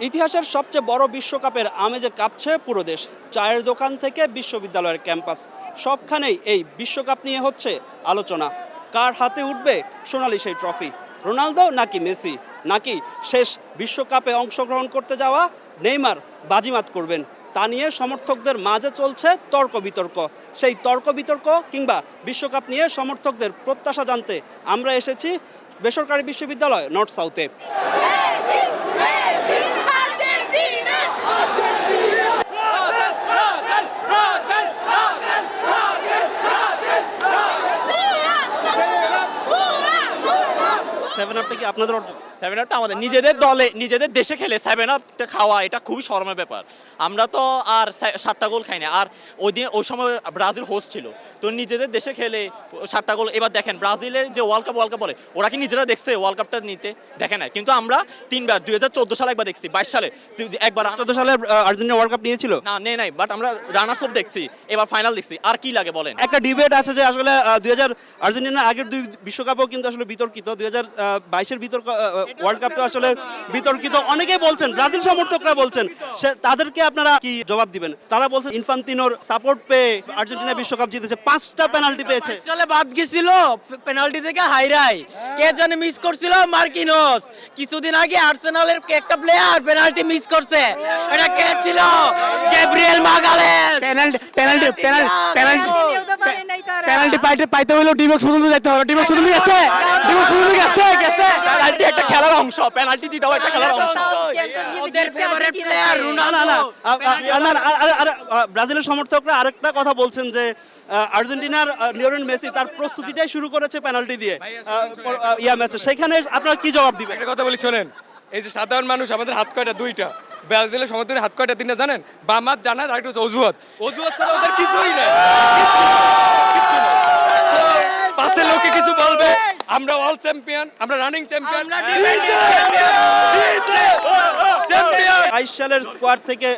ইতিহাসের সবচেয়ে বড় বিশ্বকাপের আমেজে কাঁপছে পুরো দেশ। চায়ের দোকান থেকে বিশ্ববিদ্যালয়ের ক্যাম্পাস, সবখানেই এই বিশ্বকাপ নিয়ে হচ্ছে আলোচনা। কার হাতে উঠবে সোনালি সেই ট্রফি? রোনালদো নাকি মেসি, নাকি শেষ বিশ্বকাপে অংশগ্রহণ করতে যাওয়া নেইমার বাজিমাত করবেন? তা নিয়ে সমর্থকদের মাঝে চলছে তর্ক বিতর্ক। সেই তর্ক বিতর্ক কিংবা বিশ্বকাপ নিয়ে সমর্থকদের প্রত্যাশা জানতে আমরা এসেছি বেসরকারি বিশ্ববিদ্যালয় নর্থ সাউথে। সেভেন আপটা কি আপনাদের অর্জন? সেভেন আপটা আমাদের নিজেদের দলে নিজেদের দেশে খেলে সেভেন আপটা খাওয়া এটা খুবই শরমের ব্যাপার। আমরা তো আর 7টা গোল খাই না। আর ওই সময় ব্রাজিল হোস্ট ছিল, তো নিজেদের দেশে খেলে 7টা গোল। এবার দেখেন ব্রাজিলের যে ওয়ার্ল্ড কাপ বলে, ওরা কি নিজেরা দেখছে ওয়ার্ল্ড কাপটা নিতে? দেখে না। কিন্তু আমরা 3বার 2014 সালে একবার দেখছি, 22 সালে একবার, 14 সালে আর্জেন্টিনা ওয়ার্ল্ড কাপ নিয়েছিল না নেই নাই, বাট আমরা রানার্স আপ দেখছি, এবার ফাইনাল দেখছি। আর কি লাগে বলেন? একটা ডিবেট আছে যে আসলে 2000 আর্জেন্টিনার আগের দুই বিশ্বকাপও কিন্তু আসলে বিতর্কিত, 2022-এর বিতর্ক ওয়ার্ল্ড কাপটা আসলে বিতর্কিত। অনেকেই বলছেন, ব্রাজিল সমর্থকরা বলছেন, তাদেরকে আপনারা কি জবাব দিবেন? তারা বলছেন ইনফান্তিনোর সাপোর্ট পেয়ে আর্জেন্টিনা বিশ্বকাপ জিতেছে, 5টা পেনাল্টি পেয়েছে। সালে বাদ গেছিল পেনাল্টি থেকে হাইরাই, কে জানে মিস করছিল মার্কিনোস। কিছুদিন আগে আর্সেনালের একটা প্লেয়ার পেনাল্টি মিস করছে, এটা কে ছিল? গ্যাব্রিয়েল মাগালেস। পেনাল্টি পাইতে হলো ডিবক্স পর্যন্ত যেতে হবে। ডিবক্স পর্যন্ত গেছে, ডিবক্স পর্যন্ত গেছে। পেনাল্টি একটা খেলার অংশ, পেনাল্টি জিতাও একটা খেলার অংশ। ওদের ফেভারিট প্লেয়ার রোনালদো। ব্রাজিলের সমর্থকরা আরেকটা কথা বলছেন যে আর্জেন্টিনার লিওনেল মেসি তার প্রস্তুতিটাই শুরু করেছে পেনাল্টি দিয়ে ম্যাচে। সেখানে আপনারা কি জবাব দিবেন? একটা কথা বলি শোনেন, এই যে সাধারণ মানুষ আমাদের হাত কয়টা? 2টা। ব্রাজিলের সমর্থনের হাত কয়টা? 3টা। জানেন? বাম হাত, ডান হাত, আরেকটা হচ্ছে অজুহাত। অজুহাত ছাড়া ওদের কিছুই নেই। পাশের লোকে কিছু বলবে, আমরা ওয়ার্ল্ড চ্যাম্পিয়ন, আমরা রানিং চ্যাম্পিয়ন। 22 সালের স্কোয়াড থেকে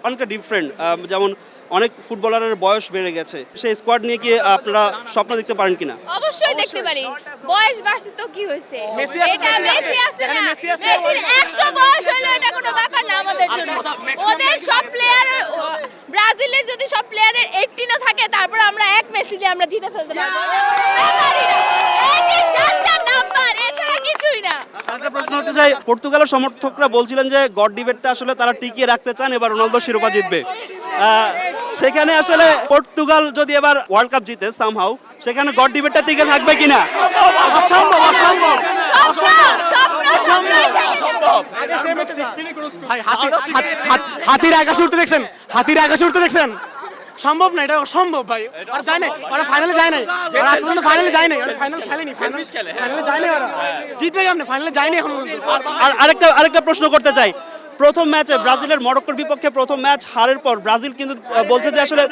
অনেকটা ডিফারেন্ট, যেমন অনেক ফুটবলারের বয়স বেড়ে গেছে। সেই স্কোয়াড নিয়ে কি আপনারা স্বপ্ন দেখতে পারেন কিনা? অবশ্যই দেখতে পারি। বয়স বাড়ছে তো কি হয়েছে? এটা মেসি আছে না, মেসির 100 বয়স হলো এটা কোনো ব্যাপার না আমাদের জন্য। ওদের সব প্লেয়ার, ব্রাজিলের যদি সব প্লেয়ারের 80 না থাকে, তারপর আমরা এক মেসি দিয়ে আমরা জিতে ফেলতে পারবো। এই জাস্ট আ নাম্বার, এছাড়া কিছুই না। একটা প্রশ্ন হচ্ছে যে পর্তুগালের সমর্থকরা বলছিলেন যে গড ডিবেটটা আসলে তারা টিকিয়ে রাখতে চান, এবার রোনালদো শিরোপা জিতবে। সেখানে আসলে পর্তুগাল যদি এবার ওয়ার্ল্ড কাপ জিতে সামহাউ, সেখানে গড ডিবেটটা টিকে থাকবে কিনা? অসম্ভব, অসম্ভব। হাতির আকাশে উঠতে দেখছেন? হাতির আকাশে উঠতে দেখছেন? সম্ভব না, এটা অসম্ভব ভাই। আর যায় না, ওরা ফাইনালে যায় না, ওরা আজ পর্যন্ত ফাইনালে যায় না, ওরা ফাইনাল খেলেনি, ফাইনালে যায় না, ওরা জিতবে কেমনে? ফাইনালে যায়নি এখন। আর আরেকটা প্রশ্ন করতে চাই, প্রথম ম্যাচে ব্রাজিলের মরক্কোর বিপক্ষে প্রথম ম্যাচ হারের পর ব্রাজিল কিন্তু বলছে যে আসলে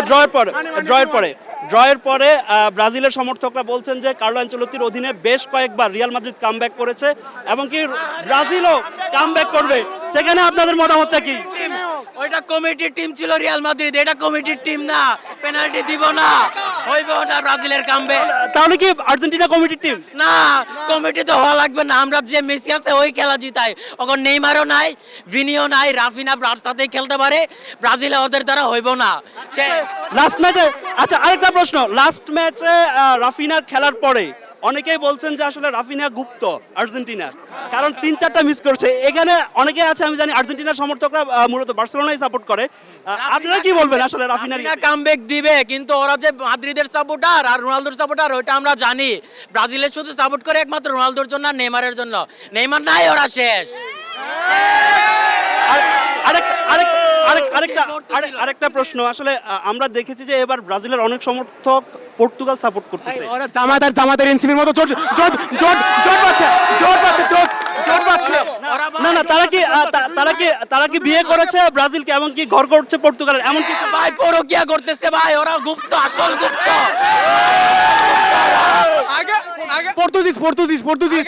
ড্রয়ের পরে ব্রাজিলের সমর্থকরা বলছেন যে কার্লো আনচেলত্তির অধীনে বেশ কয়েকবার রিয়াল মাদ্রিদ কামব্যাক করেছে এবং কি ব্রাজিলও কামব্যাক করবে। সেখানে আপনাদের মতামতটা কি? ওইটা কমিটির টিম ছিল রিয়াল মাদ্রিদ, এটা কমিটির টিম না। পেনাল্টি দিব না, হইবে ওটা ব্রাজিলের কামব্যাক। তাহলে কি আর্জেন্টিনা কমিটির টিম? না, কমিটি তো হওয়া লাগবে না। আমরা যে মেসি আছে ওই খেলা জিতাই। ওখন নেইমারও নাই, ভিনিও নাই, রাফিনা সাথে খেলতে পারে। ব্রাজিলে ওদের দ্বারা হইব না। লাস্ট ম্যাচে, আচ্ছা আরেকটা প্রশ্ন, লাস্ট ম্যাচে রাফিনার খেলার পরে অনেকেই বলছেন যে আসলে রাফিনা গুপ্ত আর্জেন্টিনার, কারণ 3-4টা মিস করছে। এখানে অনেকে আছে, আমি জানি আর্জেন্টিনার সমর্থকরা মূলত বার্সেলোনাই সাপোর্ট করে। আপনারা কি বলবেন আসলে রাফিনার? কামব্যাক দিবে, কিন্তু ওরা যে মাদ্রিদের সাপোর্টার আর রোনালদোর সাপোর্টার ওইটা আমরা জানি। ব্রাজিলের শুধু সাপোর্ট করে একমাত্র রোনালদোর জন্য আর নেইমারের জন্য। নেইমার নাই, ওরা শেষ। আরেকটা প্রশ্ন, আসলে আমরা দেখেছি যে এবার ব্রাজিলের অনেক সমর্থক পর্তুগাল সাপোর্ট করতেছে। ওরা জামাতের এনসিপির মতো জোট পাচ্ছে। না, তারা কি বিয়ে করেছে ব্রাজিলকে, এমনকি ঘর করছে পর্তুগালের, এমন কিছু? ভাই পরকিয়া করতেছে ভাই, ওরা গুপ্ত, আসল গুপ্ত। পর্তুগিজ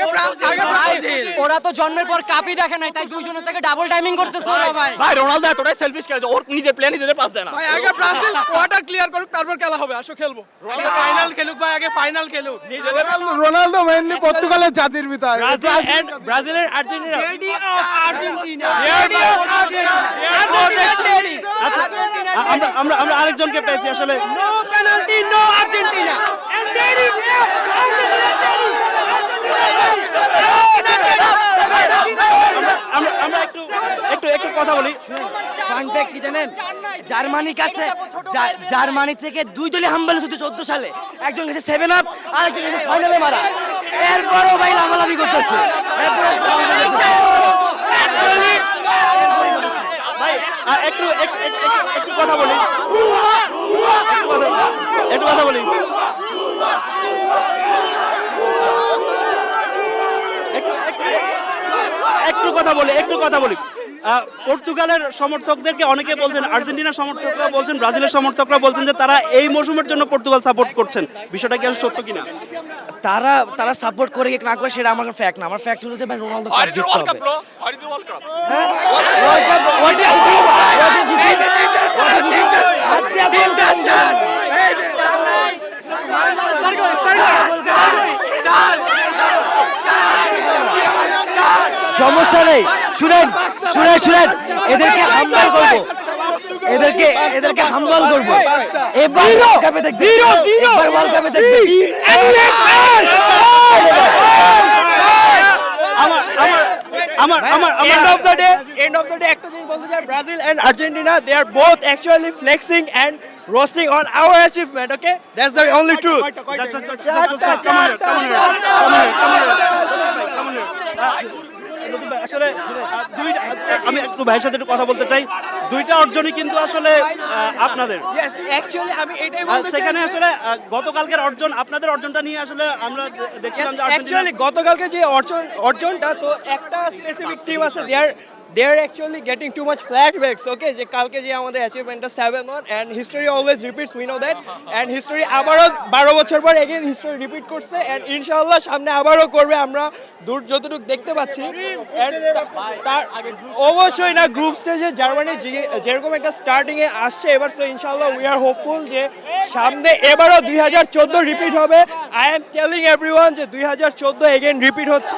ওরা তো জন্মের পর কাপই দেখে নাই, তাই দুইজনের থেকে ডাবল টাইমিং করতেছে ওরা ভাই। ভাই রোনালদো এতটাই সেলফিশ খেলে ওর নিজের প্লেয়ার নিজেদের পাস দেয় না। ভাই আগে ব্রাজিল কোয়ার্টার ক্লিয়ার করুক, তারপর খেলা হবে। আসো খেলবো, ফাইনাল খেলুক ভাই, আগে ফাইনাল খেলুক। রোনালদো মেইনলি পর্তুগালের জাতির পিতা। ব্রাজিলের আর্জেন্টিনা আচ্ছা, আমরা আরেকজনকে পেয়েছি আসলে। আমরা একটু কথা বলি। ফান ফ্যাক্ট কি জানেন, জার্মানির কাছে জার্মানি থেকে দুই দলই হাম্বল হচ্ছে 14 সালে, একজন গেছে 7 আপ আর একজন গেছে ফাইনালে মারা, এরপরও ভাই লাভালাভি করতেছে। ভাই একটু কথা বলি, একটু কথা বলি। একটু কথা বলি। পর্তুগালের সমর্থকদেরকে অনেকে বলছেন, আর্জেন্টিনার সমর্থকরা বলছেন, ব্রাজিলের সমর্থকরা বলছেন যে তারা এই মৌসুমের জন্য পর্তুগাল সাপোর্ট করছেন। বিষয়টা কি আসলে সত্য কিনা? তারা সাপোর্ট করে কি না করে সেটা আমার ফ্যাক্ট না, আমার ফ্যাক্ট হলো যে ভাই রোনালদো কাপ জিততে হবে। সমস্যা নেই, শুনেন, এদেরকে হাম্বল করবো, এদেরকে হাম্বল করবো। এবার ওয়ার্ল্ড কাপে দেখবে, এবার ওয়ার্ল্ড কাপে দেখবে। End of the day একটা জিনিস বলতে চাই, Brazil and Argentina, they are both actually flexing and roasting on our achievement, okay? That's the only truth. আসলে আমি একটু ভাইয়ের সাথে একটু কথা বলতে চাই। দুইটা অর্জনই কিন্তু আসলে আপনাদের। Yes, actually আমি এটাই বলতে চাই। সেখানে আসলে গতকালকের অর্জন, আপনাদের অর্জনটা নিয়ে আসলে আমরা দেখছিলাম যে Actually গতকালকে যে অর্জনটা, তো একটা স্পেসিফিক টিম আছে, they are actually getting too much flashbacks, okay? যে কালকে যে আমাদের অ্যাচিভমেন্টটা 7-1 and history always repeats, we know that, and history আবারও 12 বছর পর again history repeat করছে, and ইনশাআল্লাহ সামনে আবারও করবে, আমরা দূর যতটুকু দেখতে পাচ্ছি। And তার অবশ্যই না, গ্রুপ স্টেজে জার্মানি যেরকম একটা স্টার্টিং এ আসছে এবার, সো ইনশাআল্লাহ উই আর হোপফুল যে সামনে এবারও 2014 রিপিট হবে। আই এম টেলিং এভরিওয়ান যে 2014 এগেইন রিপিট হচ্ছে।